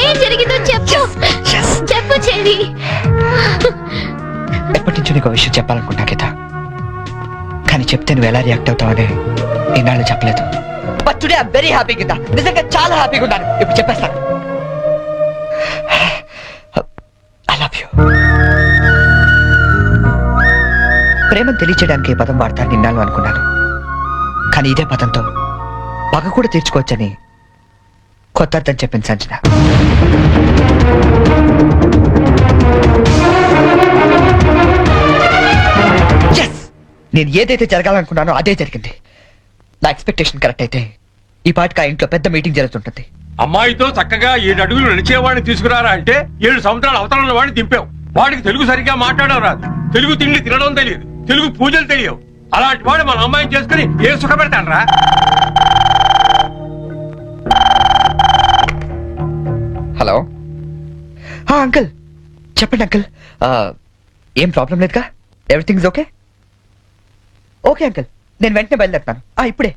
ఏం జరిగిందో చెప్పు చెప్పు చెల్లి. ఎప్పటి నుంచో నీకు విషయం చెప్పాలనుకుంటా గీత, కానీ చెప్తే నువ్వు ఎలా రియాక్ట్ అవుతావని ఈనాళ్ళు చెప్పలేదు. But today I am very happy Geetha, నిజంగా చాలా హ్యాపీగా ఉన్నాను. ఇప్పుడు చెప్పేస్తాను. I love you. ప్రేమను తెలియచేయడానికి ఈ పదం వాడతాను నిన్నాళ్ళు అనుకున్నాను, కానీ ఇదే పదంతో పగ కూడా తీర్చుకోవచ్చని కొత్త అర్థం చెప్పింది సంజన. నేను ఏదైతే జరగాలనుకున్నానో అదే జరిగింది. నా ఎక్స్పెక్టేషన్ కరెక్ట్ అయితే ఈ పాటికి ఆ ఇంట్లో పెద్ద మీటింగ్ జరుగుతుంటుంది. అమ్మాయితో చక్కగా 7 అడుగులు నడిచేవాడిని తీసుకురారా అంటే 7 సంవత్సరాల అవతల వాడిని దింపావు. వాడికి తెలుగు సరిగ్గా మాట్లాడడం రాదు, తెలుగు తిండి తినడం తెలియదు, తెలుగు పూజలు తెలియవు. అలాంటి వాడు మన అమ్మాయిని చేసుకుని ఏ సుఖపెడతానరా? హలో అంకుల్, చెప్పండి అంకుల్. ఏం ప్రాబ్లం లేదుగా? Everything okay? ఓకే అంకుల్, నేను వెంటనే బయలుదేరుతాను. ఇప్పుడే